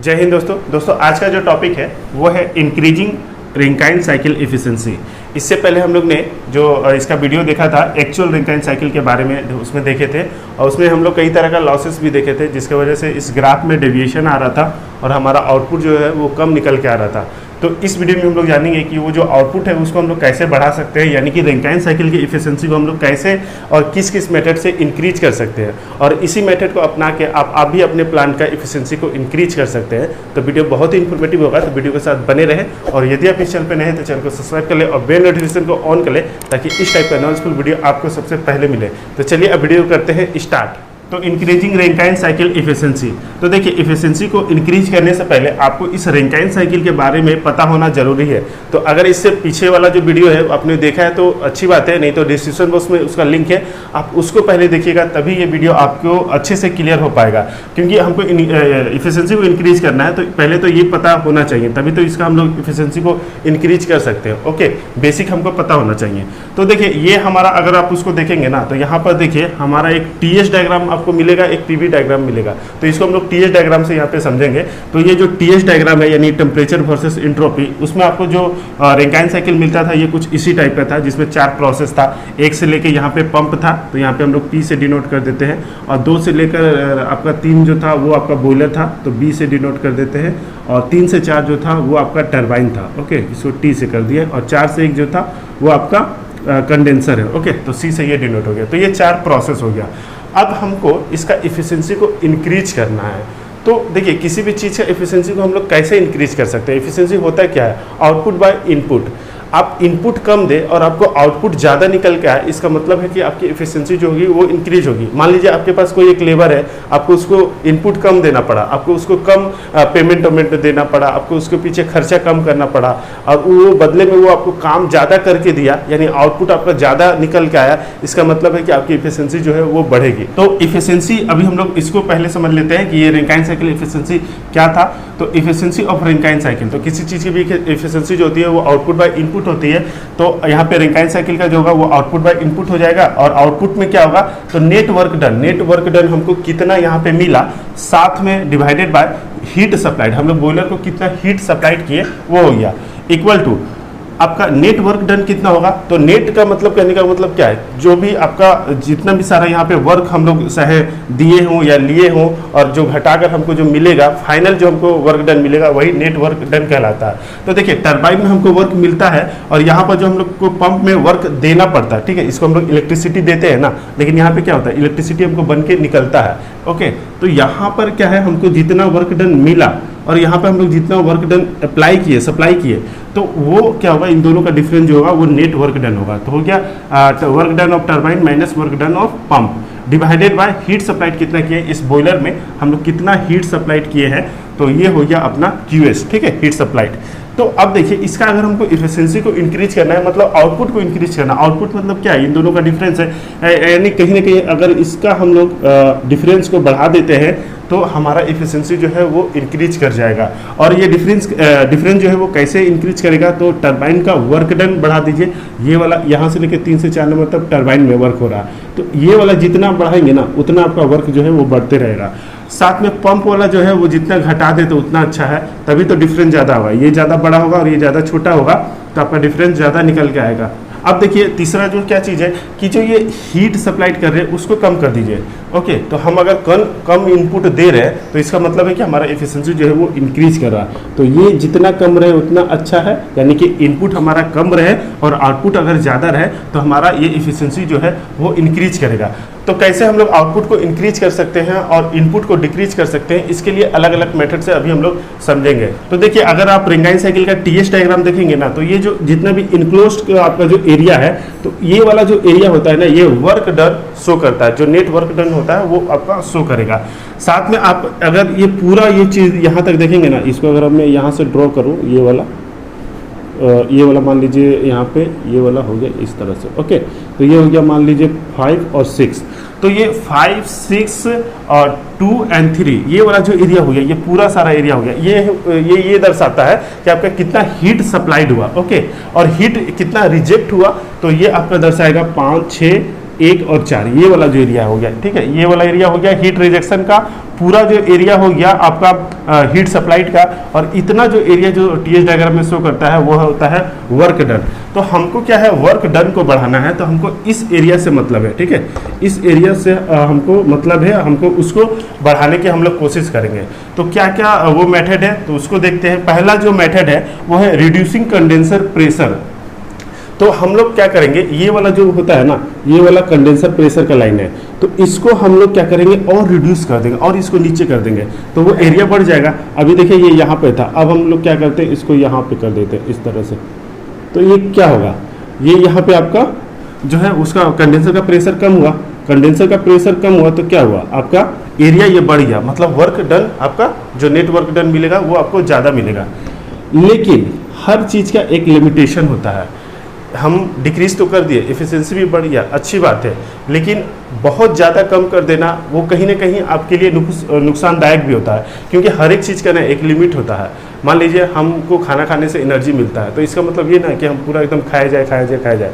जय हिंद दोस्तों आज का जो टॉपिक है वो है इंक्रीजिंग रिंकाइन साइकिल एफिशिएंसी। इससे पहले हम लोग ने जो इसका वीडियो देखा था एक्चुअल रिंकाइन साइकिल के बारे में, उसमें देखे थे और उसमें हम लोग कई तरह का लॉसेस भी देखे थे, जिसकी वजह से इस ग्राफ में डेविएशन आ रहा था और हमारा आउटपुट जो है वो कम निकल के आ रहा था। तो इस वीडियो में हम लोग जानेंगे कि वो जो आउटपुट है उसको हम लोग कैसे बढ़ा सकते हैं, यानी कि रिंकाइन साइकिल की एफिशिएंसी को हम लोग कैसे और किस किस मेथड से इंक्रीज कर सकते हैं, और इसी मेथड को अपना के आप भी अपने प्लांट का एफिशिएंसी को इंक्रीज कर सकते हैं। तो वीडियो बहुत ही इंफॉर्मेटिव होगा, तो वीडियो के साथ बने रहें। और यदि आप इस चैनल पर नए हैं तो चैनल को सब्सक्राइब कर ले और बेल नोटिफिकेशन को ऑन कर ले, ताकि इस टाइप का नॉलेजफुल वीडियो आपको सबसे पहले मिले। तो चलिए अब वीडियो करते हैं स्टार्ट। तो इंक्रीजिंग रिंकाइन साइकिल एफिशिएंसी, तो देखिए एफिशिएंसी को इंक्रीज करने से पहले आपको इस रिंकाइन साइकिल के बारे में पता होना जरूरी है। तो अगर इससे पीछे वाला जो वीडियो है आपने देखा है तो अच्छी बात है, नहीं तो डिस्क्रिप्शन बॉक्स में उसका लिंक है, आप उसको पहले देखिएगा, तभी ये वीडियो आपको अच्छे से क्लियर हो पाएगा। क्योंकि हमको एफिशिएंसी को इंक्रीज करना है तो पहले तो ये पता होना चाहिए, तभी तो इसका हम लोग एफिशिएंसी को इंक्रीज कर सकते हैं। ओके, बेसिक हमको पता होना चाहिए। तो देखिए ये हमारा, अगर आप उसको देखेंगे ना तो यहाँ पर देखिए हमारा एक टीएस डायग्राम आपको मिलेगा, एक पीवी डायग्राम मिलेगा। तो इसको हम लोग टीएस डायग्राम से यहाँ पे समझेंगे। तो ये जो टीएस डायग्राम है यानी टेम्परेचर वर्सेस एंट्रोपी, उसमें आपको जो रिंकाइन साइकिल मिलता था ये कुछ इसी टाइप का था, जिसमें 4 प्रोसेस था। एक से लेके यहाँ पे पंप था, तो यहाँ पे हम लोग P से डिनोट कर देते हैं, और 2 से लेकर आपका 3 जो था वो आपका बॉयलर था, तो B से डिनोट कर देते हैं, और 3 से 4 जो था वो आपका टरबाइन था। ओके, इसको T से कर दिया, और 4 से 1 जो था वो आपका कंडेंसर है। ओके, तो C से ये डिनोट हो गया। तो ये 4 प्रोसेस हो गया। अब हमको इसका एफिशिएंसी को इंक्रीज करना है। तो देखिए किसी भी चीज़ का एफिशिएंसी को हम लोग कैसे इंक्रीज कर सकते हैं। एफिशिएंसी होता क्या है? Output by input. आप इनपुट कम दे और आपको आउटपुट ज़्यादा निकल के आए, इसका मतलब है कि आपकी एफिशिएंसी जो होगी वो इंक्रीज होगी। मान लीजिए आपके पास कोई एक लेबर है, आपको उसको इनपुट कम देना पड़ा, आपको उसको कम पेमेंट देना पड़ा, आपको उसके पीछे खर्चा कम करना पड़ा, और वो बदले में वो आपको काम ज़्यादा करके दिया, यानी आउटपुट आपका ज़्यादा निकल के आया। इसका मतलब है कि आपकी एफिशिएंसी जो है वो बढ़ेगी। तो एफिशिएंसी, अभी हम लोग इसको पहले समझ लेते हैं कि ये रिंकाइन साइकिल एफिशिएंसी क्या था। तो एफिशिएंसी ऑफ रिंकाइन साइकिल, तो किसी चीज़ की भी एफिशिएंसी जो होती है वो आउटपुट बाय इनपुट होती है। तो यहाँ पे रिंकाइन साइकिल का जो होगा वो आउटपुट बाय इनपुट हो जाएगा, और आउटपुट में क्या होगा तो नेट वर्क डन हमको कितना यहाँ पे मिला, साथ में डिवाइडेड बाय हीट सप्लाइड, हम लोग बॉयलर को कितना हीट सप्लाइड किए वो हो गया, इक्वल टू आपका नेट वर्क डन कितना होगा। तो नेट का मतलब, कहने का मतलब क्या है, जो भी आपका जितना भी सारा यहाँ पे वर्क हम लोग चाहे दिए हों या लिए हों, और जो घटाकर हमको जो मिलेगा फाइनल जो हमको वर्क डन मिलेगा वही नेट वर्क डन कहलाता है। तो देखिए टरबाइन में हमको वर्क मिलता है, और यहाँ पर जो हम लोग को पंप में वर्क देना पड़ता है, ठीक है, इसको हम लोग इलेक्ट्रिसिटी देते हैं ना, लेकिन यहाँ पे क्या होता है इलेक्ट्रिसिटी हमको बन के निकलता है। ओके, तो यहाँ पर क्या है, हमको जितना वर्क डन मिला और यहाँ पे हम लोग जितना वर्क डन अप्लाई किए, सप्लाई किए, तो वो क्या होगा, इन दोनों का डिफरेंस जो होगा वो नेट वर्क डन होगा। तो हो गया work done of turbine minus work done of pump divided by heat supplied कितना किए, इस बॉयलर में हम लोग कितना हीट सप्लाइड किए हैं, तो ये हो गया अपना QS, ठीक है, हीट सप्लाइड। तो अब देखिए इसका अगर हमको एफिशिएंसी को इंक्रीज करना है, मतलब आउटपुट को इंक्रीज करना, आउटपुट मतलब क्या है, इन दोनों का डिफरेंस है, यानी कहीं ना कहीं अगर इसका हम लोग डिफरेंस को बढ़ा देते हैं तो हमारा एफिशिएंसी जो है वो इंक्रीज कर जाएगा। और ये डिफरेंस जो है वो कैसे इंक्रीज करेगा, तो टरबाइन का वर्क डन बढ़ा दीजिए, ये वाला यहाँ से लेकर 3 से 4 नंबर तक टरबाइन में वर्क हो रहा है, तो ये वाला जितना बढ़ाएंगे ना उतना आपका वर्क जो है वो बढ़ते रहेगा। साथ में पंप वाला जो है वो जितना घटा दे तो उतना अच्छा है, तभी तो डिफरेंस ज़्यादा होगा, ये ज़्यादा बड़ा होगा और ये ज़्यादा छोटा होगा, तो आपका डिफरेंस ज़्यादा निकल के आएगा। अब देखिए तीसरा जो क्या चीज़ है कि जो ये हीट सप्लाइड कर रहे हैं उसको कम कर दीजिए। ओके, तो हम अगर कम इनपुट दे रहे हैं तो इसका मतलब है कि हमारा एफिशिएंसी जो है वो इंक्रीज कर रहा है। तो ये जितना कम रहे उतना अच्छा है, यानी कि इनपुट हमारा कम रहे और आउटपुट अगर ज़्यादा रहे तो हमारा ये एफिशिएंसी जो है वो इंक्रीज करेगा। तो कैसे हम लोग आउटपुट को इंक्रीज कर सकते हैं और इनपुट को डिक्रीज कर सकते हैं, इसके लिए अलग अलग मेथड से अभी हम लोग समझेंगे। तो देखिए अगर आप रिंकाइन साइकिल का टीएस डायग्राम देखेंगे ना, तो ये जो जितना भी इनक्लोज्ड आपका जो एरिया है, तो ये वाला जो एरिया होता है ना, ये वर्क डन शो करता है, जो नेट वर्क डन होता है वो आपका शो करेगा। साथ में आप अगर ये पूरा ये चीज़ यहाँ तक देखेंगे ना, इसको अगर मैं यहाँ से ड्रॉ करूँ, ये वाला मान लीजिए यहाँ पे ये वाला हो गया इस तरह से। ओके, तो ये हो गया मान लीजिए 5 और 6, तो ये 5, 6 और 2 और 3, ये वाला जो एरिया हो गया, ये पूरा सारा एरिया हो गया, ये दर्शाता है कि आपका कितना हीट सप्लाइड हुआ। ओके, और हीट कितना रिजेक्ट हुआ, तो ये आपका दर्शाएगा 5, 6, 1 और 4, ये वाला जो एरिया हो गया, ठीक है, ये वाला एरिया हो गया हीट रिजेक्शन का, पूरा जो एरिया हो गया आपका हीट सप्लाइड का, और इतना जो एरिया जो टीएस डायग्राम में शो करता है वो होता है वर्क डन। तो हमको क्या है, वर्क डन को बढ़ाना है, तो हमको इस एरिया से मतलब है, ठीक है, इस एरिया से हमको मतलब है, हमको उसको बढ़ाने की हम लोग कोशिश करेंगे। तो क्या क्या वो मेथड है, तो उसको देखते हैं। पहला जो मेथड है वो है रिड्यूसिंग कंडेंसर प्रेशर। तो हम लोग क्या करेंगे, ये वाला जो होता है ना, ये वाला कंडेंसर प्रेशर का लाइन है, तो इसको हम लोग क्या करेंगे और रिड्यूस कर देंगे और इसको नीचे कर देंगे, तो वो एरिया बढ़ जाएगा। अभी देखिए ये यहाँ पे था, अब हम लोग क्या करते हैं, इसको यहाँ पे कर देते हैं इस तरह से। तो ये क्या होगा, ये यहाँ पे आपका जो है उसका कंडेंसर का प्रेशर कम हुआ, कंडेंसर का प्रेशर कम हुआ तो क्या हुआ, आपका एरिया ये बढ़ गया, मतलब वर्क डन, आपका जो नेट वर्क डन मिलेगा वो आपको ज़्यादा मिलेगा। लेकिन हर चीज़ का एक लिमिटेशन होता है। हम डिक्रीज तो कर दिए, एफिशिएंसी भी बढ़ गया, अच्छी बात है, लेकिन बहुत ज़्यादा कम कर देना वो कहीं ना कहीं आपके लिए नुकसानदायक भी होता है, क्योंकि हर एक चीज़ का ना एक लिमिट होता है। मान लीजिए हमको खाना खाने से एनर्जी मिलता है, तो इसका मतलब ये ना कि हम पूरा एकदम खाया जाए।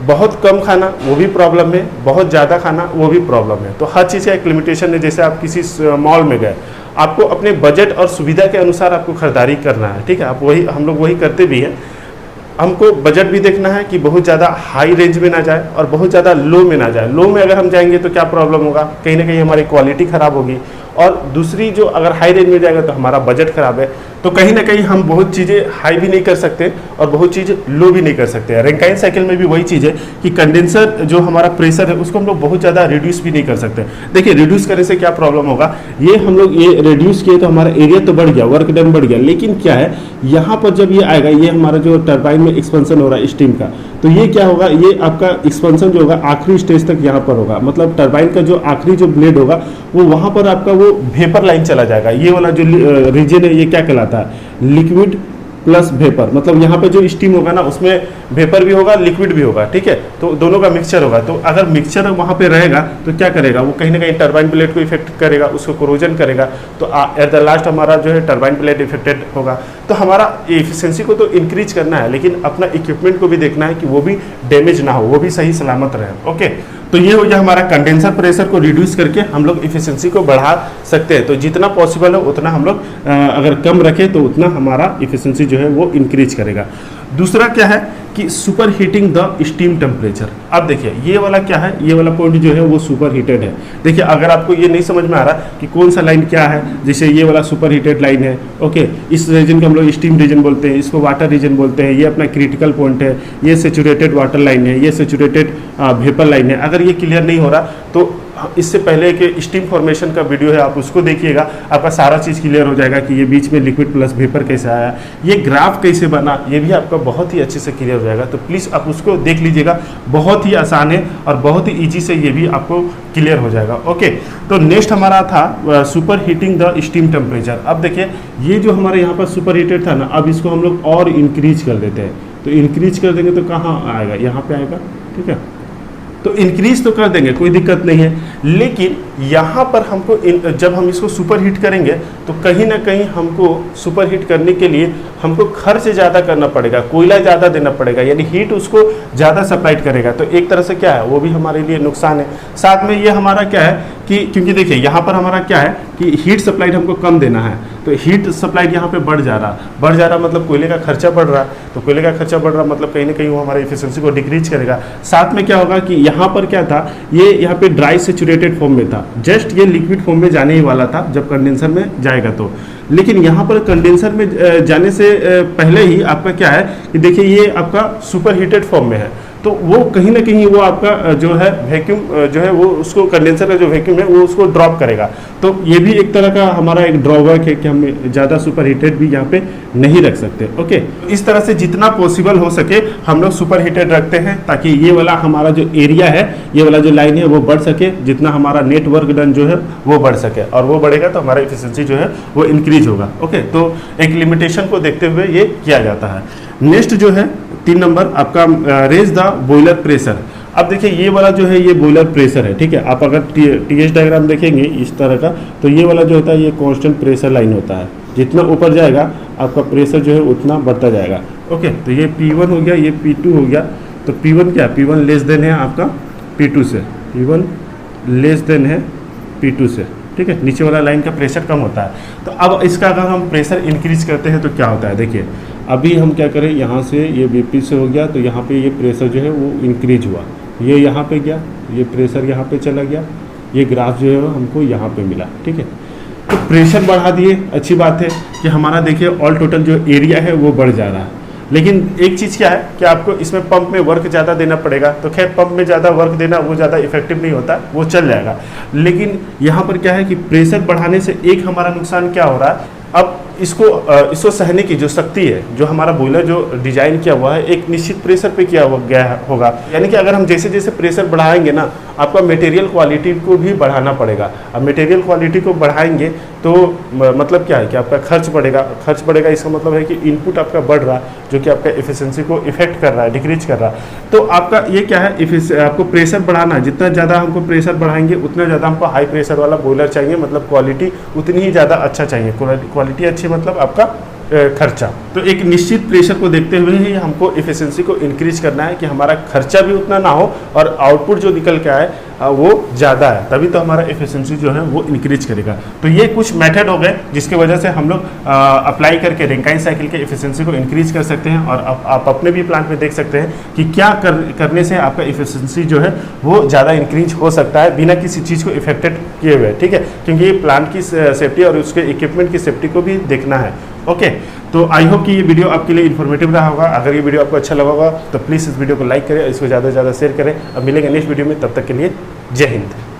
बहुत कम खाना वो भी प्रॉब्लम है, बहुत ज़्यादा खाना वो भी प्रॉब्लम है। तो हर चीज़ का एक लिमिटेशन है। जैसे आप किसी मॉल में गए, आपको अपने बजट और सुविधा के अनुसार आपको खरीदारी करना है, ठीक है, आप वही, हम लोग वही करते भी हैं। हमको बजट भी देखना है कि बहुत ज़्यादा हाई रेंज में ना जाए और बहुत ज़्यादा लो में ना जाए। लो में अगर हम जाएंगे तो क्या प्रॉब्लम होगा, कहीं ना कहीं हमारी क्वालिटी ख़राब होगी, और दूसरी जो अगर हाई रेंज में जाएगा तो हमारा बजट ख़राब है। तो कहीं ना कहीं हम बहुत चीज़ें हाई भी नहीं कर सकते और बहुत चीज़ लो भी नहीं कर सकते। रैंकाइन साइकिल में भी वही चीज़ है कि कंडेंसर जो हमारा प्रेशर है उसको हम लोग बहुत ज़्यादा रिड्यूस भी नहीं कर सकते। देखिए रिड्यूस करने से क्या प्रॉब्लम होगा, ये हम लोग ये रिड्यूस किए तो हमारा एरिया तो बढ़ गया, वर्क डन बढ़ गया, लेकिन क्या है यहाँ पर जब ये आएगा, ये हमारा जो टरबाइन में एक्सपेंशन हो रहा है स्टीम का, तो ये क्या होगा, ये आपका एक्सपेंशन जो होगा आखिरी स्टेज तक यहाँ पर होगा, मतलब टरबाइन का जो आखिरी जो ब्लेड होगा वो वहाँ पर आपका वो वेपर लाइन चला जाएगा। ये वाला जो रीजन है ये क्या कहलाता है, लिक्विड प्लस वेपर, मतलब यहाँ पे जो स्टीम होगा ना उसमें वेपर भी होगा, लिक्विड भी होगा, ठीक है, तो दोनों का मिक्सचर होगा। तो अगर मिक्सचर वहाँ पे रहेगा तो क्या करेगा, वो कहीं ना कहीं टरबाइन प्लेट को इफेक्ट करेगा, उसको कोरोजन करेगा, तो एट द लास्ट हमारा जो है टरबाइन प्लेट इफेक्टेड होगा। तो हमारा एफिशिएंसी को तो इंक्रीज करना है, लेकिन अपना इक्विपमेंट को भी देखना है कि वो भी डैमेज ना हो, वो भी सही सलामत रहे। ओके, तो ये हो गया हमारा कंडेंसर प्रेशर को रिड्यूस करके हम लोग इफिशिएंसी को बढ़ा सकते हैं। तो जितना पॉसिबल है उतना हम लोग अगर कम रखें तो उतना हमारा इफिशिएंसी जो है वो इंक्रीज करेगा। दूसरा क्या है कि super heating the steam temperature. अब देखिए ये वाला क्या है, ये वाला पॉइंट जो है वो सुपर हीटेड है। देखिए अगर आपको ये नहीं समझ में आ रहा कि कौन सा लाइन क्या है, जैसे ये वाला सुपर हीटेड लाइन है, ओके, इस रीजन को हम लोग स्टीम रीजन बोलते हैं, इसको वाटर रीजन बोलते हैं, ये अपना क्रिटिकल पॉइंट है, ये सेचुरेटेड वाटर लाइन है, ये सेचुरेटेड वेपर लाइन है। अगर ये क्लियर नहीं हो रहा तो इससे पहले एक स्टीम फॉर्मेशन का वीडियो है, आप उसको देखिएगा, आपका सारा चीज़ क्लियर हो जाएगा कि ये बीच में लिक्विड प्लस वेपर कैसे आया, ये ग्राफ कैसे बना, ये भी आपका बहुत ही अच्छे से क्लियर हो जाएगा। तो प्लीज़ आप उसको देख लीजिएगा, बहुत ही आसान है और बहुत ही ईजी से ये भी आपको क्लियर हो जाएगा। ओके, तो नेक्स्ट हमारा था super heating the steam temperature. अब देखिए ये जो हमारे यहाँ पर सुपर हीटेड था ना, अब इसको हम लोग और इंक्रीज कर देते हैं। तो इंक्रीज कर देंगे तो कहाँ आएगा, यहाँ पे आएगा, ठीक है, तो इंक्रीज तो कर देंगे, कोई दिक्कत नहीं है, लेकिन यहाँ पर हमको जब हम इसको सुपर हीट करेंगे तो कहीं ना कहीं हमको सुपर हीट करने के लिए हमको खर्च ज़्यादा करना पड़ेगा, कोयला ज़्यादा देना पड़ेगा, यानी हीट उसको ज़्यादा सप्लाई करेगा। तो एक तरह से क्या है, वो भी हमारे लिए नुकसान है। साथ में ये हमारा क्या है कि क्योंकि देखिए यहाँ पर हमारा क्या है कि हीट सप्लाइड हमको कम देना है, तो हीट सप्लाइड यहाँ पे बढ़ जा रहा मतलब कोयले का खर्चा बढ़ रहा, तो कोयले का खर्चा बढ़ रहा मतलब कहीं ना कहीं वो हमारे एफिशिएंसी को डिक्रीज करेगा। साथ में क्या होगा कि यहाँ पर क्या था, ये यहाँ पे ड्राई सेचुरेटेड फॉर्म में था, जस्ट ये लिक्विड फॉर्म में जाने ही वाला था जब कंडेंसर में जाएगा तो, लेकिन यहाँ पर कंडेंसर में जाने से पहले ही आपका क्या है कि देखिए ये आपका सुपर हीटेड फॉर्म में है, तो वो कहीं ना कहीं वो आपका जो है वैक्यूम जो है वो उसको कंडेंसर का जो वैक्यूम है वो उसको ड्रॉप करेगा। तो ये भी एक तरह का हमारा एक ड्रॉबैक है कि हम ज़्यादा सुपर हीटेड भी यहाँ पे नहीं रख सकते। ओके, इस तरह से जितना पॉसिबल हो सके हम लोग सुपर हीटेड रखते हैं ताकि ये वाला हमारा जो एरिया है, ये वाला जो लाइन है वो बढ़ सके, जितना हमारा नेट वर्क डन जो है वो बढ़ सके, और वो बढ़ेगा तो हमारा एफिशिएंसी जो है वो इंक्रीज होगा। ओके, तो एक लिमिटेशन को देखते हुए ये किया जाता है। नेक्स्ट जो है 3 नंबर आपका रेज द बॉयलर प्रेशर। अब देखिए ये वाला जो है ये बॉयलर प्रेशर है, ठीक है, आप अगर टीएस डायग्राम देखेंगे इस तरह का, तो ये वाला जो होता है ये कांस्टेंट प्रेशर लाइन होता है, जितना ऊपर जाएगा आपका प्रेशर जो है उतना बढ़ता जाएगा। ओके, तो ये P1 हो गया, ये P2 हो गया, तो P1 क्या है, P1 लेस देन है आपका P2 से, P1 लेस देन है P2 से। ठीक है, नीचे वाला लाइन का प्रेशर कम होता है। तो अब इसका अगर हम प्रेशर इंक्रीज करते हैं तो क्या होता है, देखिए अभी हम क्या करें, यहाँ से ये BP से हो गया तो यहाँ पे ये प्रेशर जो है वो इंक्रीज हुआ, ये यहाँ पे गया, ये प्रेशर यहाँ पे चला गया, ये ग्राफ जो है हमको यहाँ पे मिला, ठीक है। तो प्रेशर बढ़ा दिए, अच्छी बात है कि हमारा देखिए ऑल टोटल जो एरिया है वो बढ़ जा रहा है। लेकिन एक चीज़ क्या है कि आपको इसमें पंप में वर्क ज़्यादा देना पड़ेगा। तो खैर पंप में ज़्यादा वर्क देना वो ज़्यादा इफेक्टिव नहीं होता, वो चल जाएगा। लेकिन यहाँ पर क्या है कि प्रेशर बढ़ाने से एक हमारा नुकसान क्या हो रहा है, अब इसको सहने की जो शक्ति है, जो हमारा बॉयलर जो डिजाइन किया हुआ है एक निश्चित प्रेशर पे किया हुआ गया होगा। यानी कि अगर हम जैसे जैसे प्रेशर बढ़ाएंगे ना, आपका मटेरियल क्वालिटी को भी बढ़ाना पड़ेगा। अब मटेरियल क्वालिटी को बढ़ाएंगे तो मतलब क्या है कि आपका खर्च बढ़ेगा। इसका मतलब है कि इनपुट आपका बढ़ रहा है, जो कि आपका एफिशिएंसी को इफेक्ट कर रहा है, डिक्रीज कर रहा है। तो आपका ये क्या है, आपको प्रेशर बढ़ाना, जितना ज़्यादा हमको प्रेशर बढ़ाएंगे उतना ज़्यादा हमको हाई प्रेशर वाला बॉयलर चाहिए, मतलब क्वालिटी उतनी ही ज़्यादा अच्छा चाहिए। क्वालिटी अच्छी मतलब आपका खर्चा। तो एक निश्चित प्रेशर को देखते हुए ही हमको एफिशिएंसी को इंक्रीज करना है कि हमारा खर्चा भी उतना ना हो और आउटपुट जो निकल के आए वो ज़्यादा है, तभी तो हमारा एफिशिएंसी जो है वो इंक्रीज करेगा। तो ये कुछ मेथड हो गए जिसकी वजह से हम लोग अप्लाई करके रैंकाइन साइकिल के एफिशिएंसी को इंक्रीज कर सकते हैं। और आप अपने भी प्लांट में देख सकते हैं कि क्या करने से आपका एफिशिएंसी जो है वो ज़्यादा इंक्रीज हो सकता है बिना किसी चीज़ को इफेक्टेड किए हुए, ठीक है। क्योंकि ये प्लांट की सेफ्टी और उसके इक्विपमेंट की सेफ्टी को भी देखना है। ओके, तो आई होप कि ये वीडियो आपके लिए इन्फॉर्मेटिव रहा होगा। अगर ये वीडियो आपको अच्छा लगा होगा तो प्लीज़ इस वीडियो को लाइक करें, इसको ज़्यादा से ज़्यादा शेयर करें। अब मिलेंगे नेक्स्ट वीडियो में, तब तक के लिए जय हिंद।